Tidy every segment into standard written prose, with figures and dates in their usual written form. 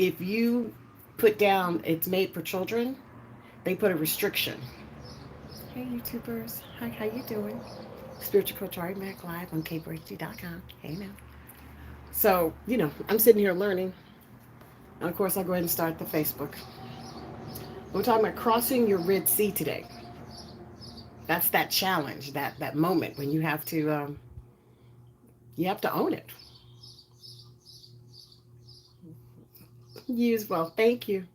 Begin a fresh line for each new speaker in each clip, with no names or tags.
if you put down it's made for children, they put a restriction. Hey YouTubers, hi, how you doing? Spiritual Coach Ari Mac live on kbrhd.com. Hey now. So, I'm sitting here learning. And of course, I'll go ahead and start the Facebook. We're talking about crossing your Red Sea today. That's that challenge, that moment when you have to own it. You as well. Thank you.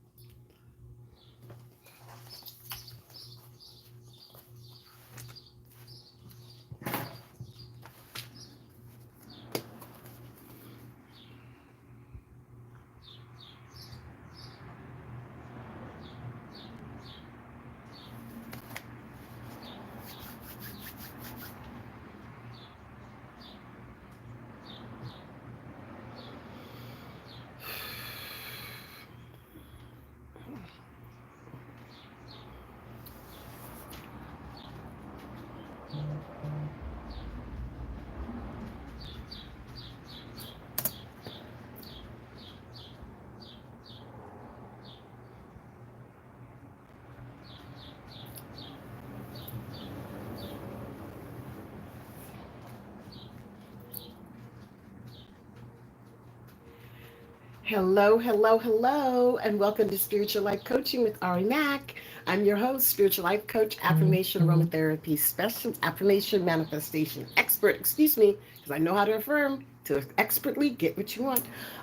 Hello, hello, hello, and welcome to Spiritual Life Coaching with Ari Mack. I'm your host, Spiritual Life Coach, Affirmation Aromatherapy Specialist, Affirmation Manifestation Expert, because I know how to affirm to expertly get what you want,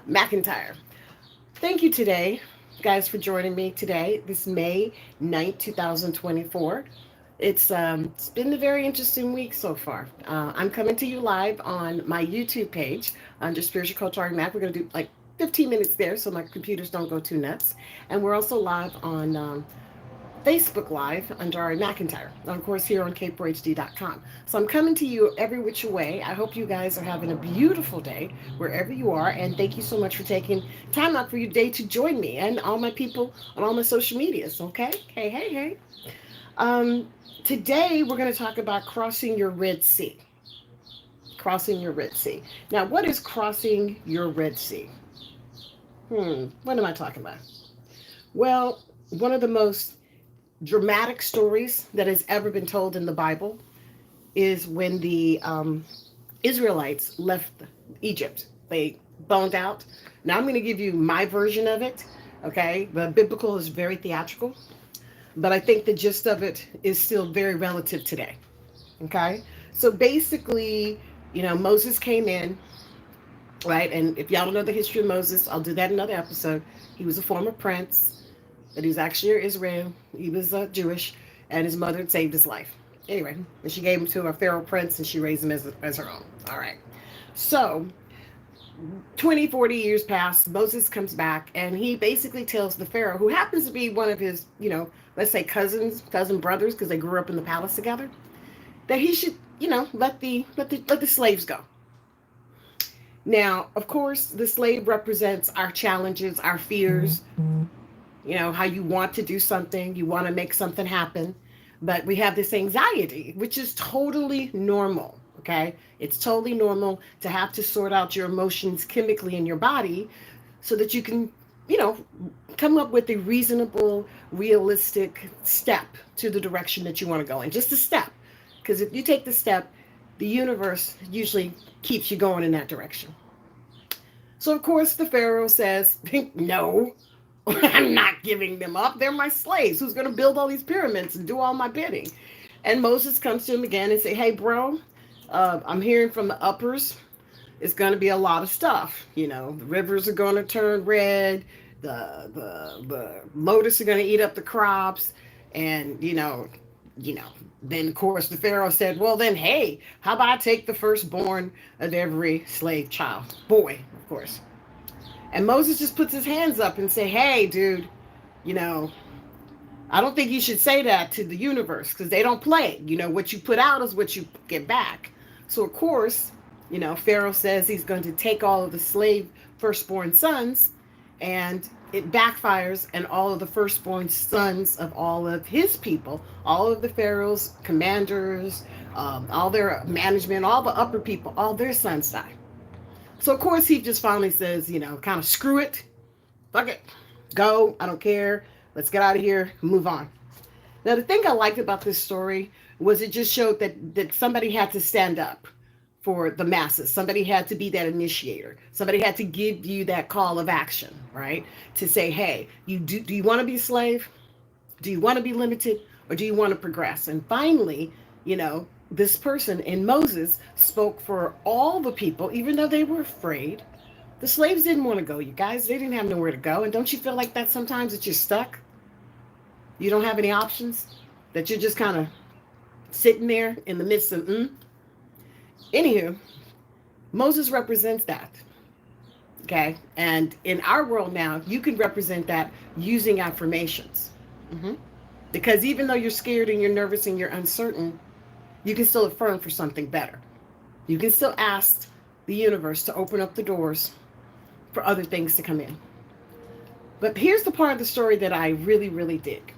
McIntyre. Thank you today, guys, for joining me today, this May 9th, 2024. It's been a very interesting week so far. I'm coming to you live on my YouTube page under Spiritual Coach Ari Mack. We're going to do like 15 minutes there so my computers don't go too nuts. And we're also live on Facebook Live under Ari McIntyre, and of course here on kbrhd.com. So I'm coming to you every which way. I hope you guys are having a beautiful day wherever you are, and thank you so much for taking time out for your day to join me and all my people on all my social medias. Okay, hey, hey, hey. Today we're going to talk about crossing your Red Sea. Crossing your Red Sea. Now, what is crossing your Red Sea? What am I talking about? Well, one of the most dramatic stories that has ever been told in the Bible is when the Israelites left Egypt. They boned out. Now I'm going to give you my version of it. Okay, the biblical is very theatrical, but I think the gist of it is still very relative today. Okay, so basically, Moses came in, right? And if y'all don't know the history of Moses, I'll do that in another episode. He was a former prince, but he was actually Israel. He was Jewish, and his mother had saved his life. Anyway, and she gave him to a Pharaoh prince, and she raised him as her own. All right. So 20, 40 years pass. Moses comes back, and he basically tells the Pharaoh, who happens to be one of his, let's say cousin brothers, because they grew up in the palace together, that he should, let the slaves go. Now, of course, the slave represents our challenges, our fears, how you want to do something, you want to make something happen, but we have this anxiety, which is totally normal, okay? It's totally normal to have to sort out your emotions chemically in your body so that you can, come up with a reasonable, realistic step to the direction that you want to go in. Just a step. Because if you take the step, the universe usually keeps you going in that direction. So, of course, the Pharaoh says, no, I'm not giving them up. They're my slaves. Who's going to build all these pyramids and do all my bidding? And Moses comes to him again and say, hey, bro, I'm hearing from the uppers. It's going to be a lot of stuff. The rivers are going to turn red. The locusts are going to eat up the crops. And, then, of course, the Pharaoh said, well, then, hey, how about I take the firstborn of every slave child? Boy, of course. And Moses just puts his hands up and say, hey, dude, I don't think you should say that to the universe because they don't play. What you put out is what you get back. So, of course, Pharaoh says he's going to take all of the slave firstborn sons, and it backfires, and all of the firstborn sons of all of his people, all of the Pharaoh's commanders, all their management, all the upper people, all their sons die. So, of course, he just finally says, kind of screw it. Fuck it. Go. I don't care. Let's get out of here. Move on. Now, the thing I liked about this story was it just showed that somebody had to stand up for the masses. Somebody had to be that initiator. Somebody had to give you that call of action, right? To say, hey, do you want to be a slave? Do you want to be limited? Or do you want to progress? And finally, this person in Moses spoke for all the people, even though they were afraid. The slaves didn't want to go, you guys. They didn't have nowhere to go. And don't you feel like that sometimes that you're stuck? You don't have any options? That you're just kind of sitting there in the midst of, Anywho, Moses represents that. Okay? And in our world now, you can represent that using affirmations. Because even though you're scared and you're nervous and you're uncertain, you can still affirm for something better. You can still ask the universe to open up the doors for other things to come in. But here's the part of the story that I really, really dig.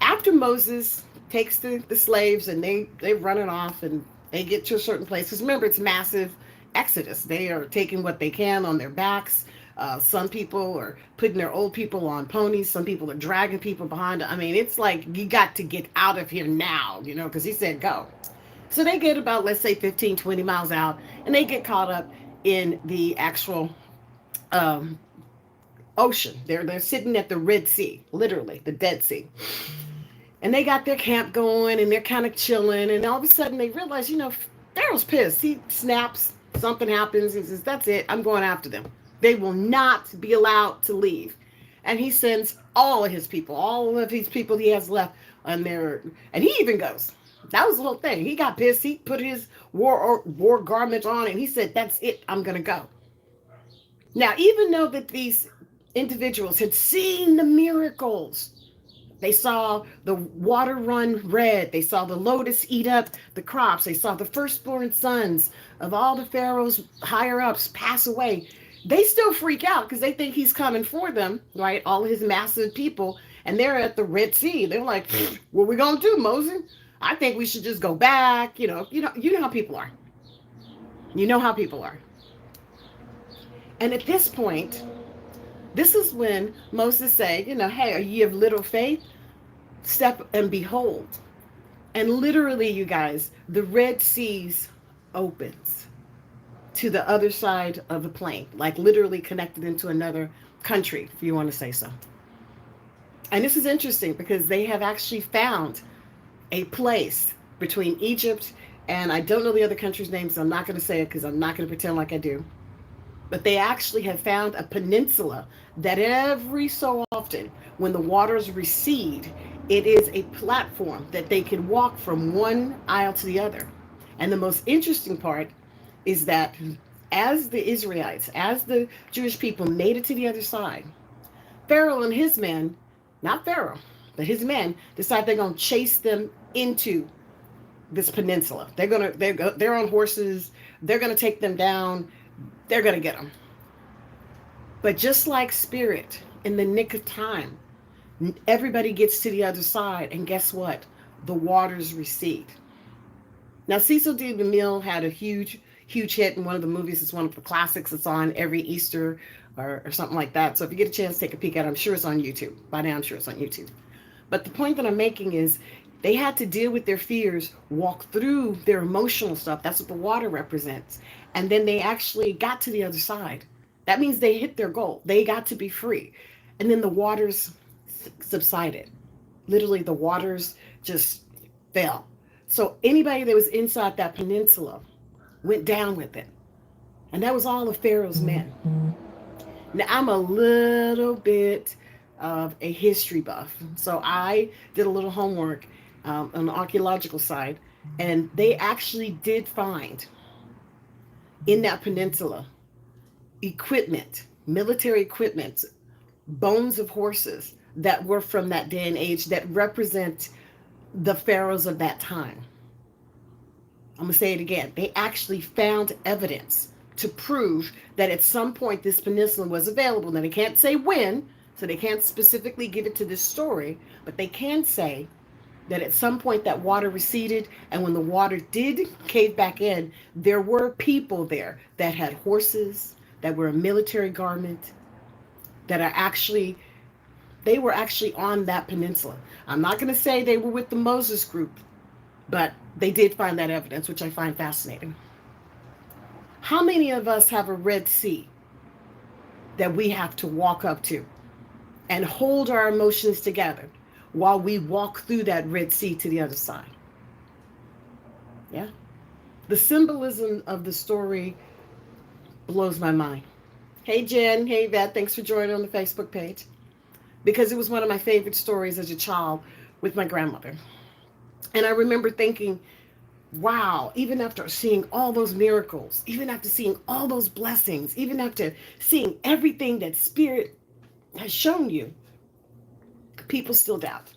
After Moses takes the slaves and they're running off and they get to a certain place, because remember, it's massive exodus. They are taking what they can on their backs. Some people are putting their old people on ponies. Some people are dragging people behind. I mean, it's like, you got to get out of here now, because he said go. So they get about, let's say, 15, 20 miles out, and they get caught up in the actual ocean. They're sitting at the Red Sea, literally, the Dead Sea. And they got their camp going, and they're kind of chilling, and all of a sudden they realize, Pharaoh's pissed. He snaps, something happens, he says, that's it, I'm going after them. They will not be allowed to leave. And he sends all of these people he has left on there. And he even goes. That was the whole thing. He got pissed. He put his war garment on and he said, that's it. I'm going to go. Now, even though that these individuals had seen the miracles, they saw the water run red. They saw the lotus eat up the crops. They saw the firstborn sons of all the Pharaoh's higher ups pass away. They still freak out because they think he's coming for them, right? All his massive people. And they're at the Red Sea. They're like, what are we going to do, Moses? I think we should just go back. You know how people are. You know how people are. And at this point, this is when Moses said, hey, are ye of little faith? Step and behold. And literally, you guys, the Red Seas opens to the other side of the plain, like literally connected into another country, if you want to say so. And this is interesting because they have actually found a place between Egypt and I don't know the other country's names, so I'm not going to say it because I'm not going to pretend like I do. But they actually have found a peninsula that every so often, when the waters recede, it is a platform that they can walk from one isle to the other. And the most interesting part is that as the Israelites, as the Jewish people made it to the other side, Pharaoh and his men, not Pharaoh, but his men, decide they're going to chase them into this peninsula. They're on horses. They're going to take them down. They're going to get them. But just like Spirit, in the nick of time, everybody gets to the other side, and guess what? The waters recede. Now, Cecil B. DeMille had a huge hit in one of the movies. It's one of the classics. It's on every Easter or something like that. So if you get a chance to take a peek at it, I'm sure it's on YouTube. By now, I'm sure it's on YouTube. But the point that I'm making is they had to deal with their fears, walk through their emotional stuff. That's what the water represents. And then they actually got to the other side. That means they hit their goal. They got to be free. And then the waters subsided. Literally, the waters just fell. So anybody that was inside that peninsula went down with it. And that was all of Pharaoh's men. Now, I'm a little bit of a history buff. So I did a little homework on the archaeological side. And they actually did find in that peninsula equipment, military equipment, bones of horses that were from that day and age that represent the pharaohs of that time. I'm going to say it again. They actually found evidence to prove that at some point this peninsula was available. Now, they can't say when, so they can't specifically give it to this story, but they can say that at some point that water receded, and when the water did cave back in, there were people there that had horses, that were a military garment, that are actually, they were actually on that peninsula. I'm not going to say they were with the Moses group, but they did find that evidence, which I find fascinating. How many of us have a Red Sea that we have to walk up to and hold our emotions together while we walk through that Red Sea to the other side? Yeah. The symbolism of the story blows my mind. Hey, Jen. Hey, Yvette. Thanks for joining on the Facebook page. Because it was one of my favorite stories as a child with my grandmother. And I remember thinking, wow, even after seeing all those miracles, even after seeing all those blessings, even after seeing everything that Spirit has shown you, people still doubt.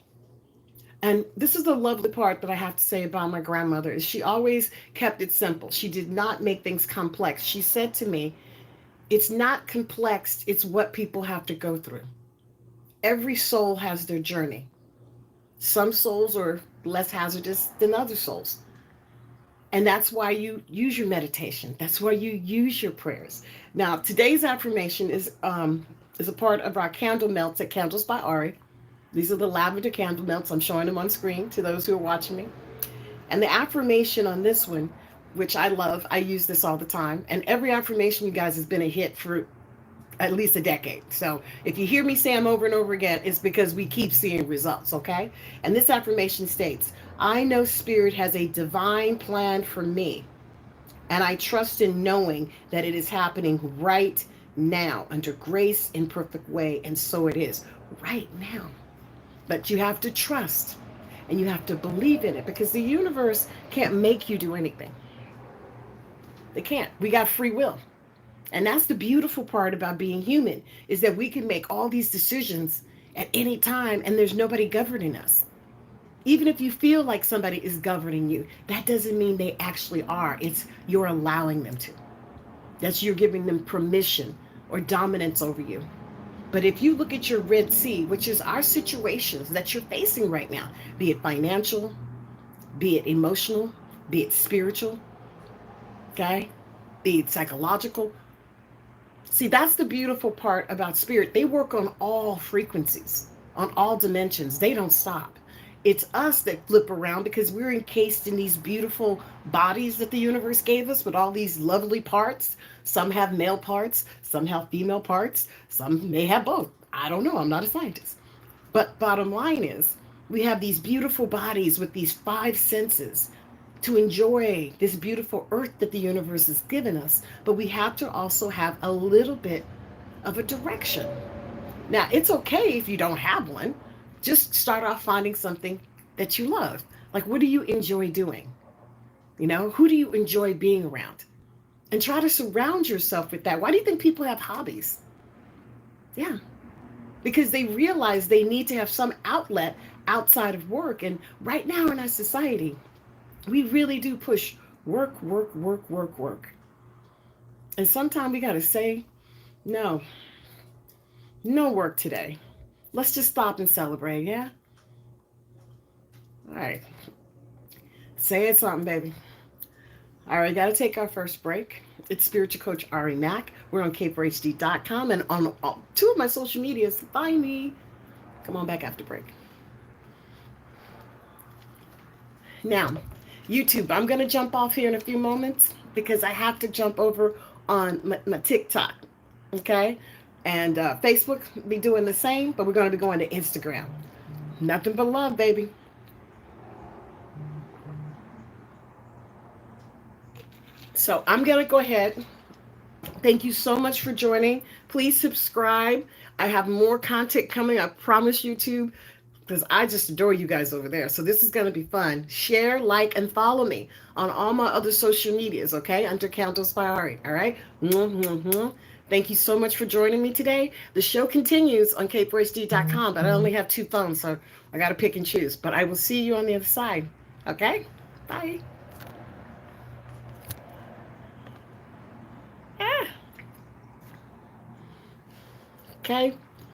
And this is the lovely part that I have to say about my grandmother is she always kept it simple. She did not make things complex. She said to me, it's not complex, it's what people have to go through. Every soul has their journey. Some souls are less hazardous than other souls. And that's why you use your meditation. That's why you use your prayers. Now, today's affirmation is a part of our candle melts at Candles by Ari. These are the lavender candle melts. I'm showing them on screen to those who are watching me. And the affirmation on this one, which I love, I use this all the time. And every affirmation, you guys, has been a hit for at least a decade. So if you hear me say them over and over again, it's because we keep seeing results, okay? And this affirmation states, I know Spirit has a divine plan for me, and I trust in knowing that it is happening right now under grace in perfect way, and so it is right now. But you have to trust, and you have to believe in it, because the universe can't make you do anything. They can't. We got free will. And that's the beautiful part about being human, is that we can make all these decisions at any time and there's nobody governing us. Even if you feel like somebody is governing you, that doesn't mean they actually are. It's you're allowing them to. That's you're giving them permission or dominance over you. But if you look at your Red Sea, which is our situations that you're facing right now, be it financial, be it emotional, be it spiritual, okay, be it psychological. See, that's the beautiful part about Spirit. They work on all frequencies, on all dimensions. They don't stop. It's us that flip around because we're encased in these beautiful bodies that the universe gave us with all these lovely parts. Some have male parts, some have female parts, some may have both. I don't know. I'm not a scientist. But bottom line is, we have these beautiful bodies with these 5 senses to enjoy this beautiful earth that the universe has given us, but we have to also have a little bit of a direction. Now, it's okay if you don't have one. Just start off finding something that you love. Like, what do you enjoy doing? You know, who do you enjoy being around? And try to surround yourself with that. Why do you think people have hobbies? Yeah, because they realize they need to have some outlet outside of work. And right now in our society, we really do push work, work, work, work, work. And sometimes we got to say, no work today. Let's just stop and celebrate, yeah? All right. Say it something, baby. All right, got to take our first break. It's Spiritual Coach Ari Mack. We're on KForHD.com and on 2 of my social medias. Find me. Come on back after break. Now, YouTube, I'm going to jump off here in a few moments because I have to jump over on my TikTok, okay? And Facebook be doing the same, but we're going to be going to Instagram. Nothing but love, baby. So I'm going to go ahead. Thank you so much for joining. Please subscribe. I have more content coming, I promise, YouTube, because I just adore you guys over there. So this is going to be fun. Share, like, and follow me on all my other social medias, okay? Under Candles by Ari, all right? Thank you so much for joining me today. The show continues on KForHD.com, but I only have 2 phones, so I got to pick and choose. But I will see you on the other side, okay? Bye. Okay.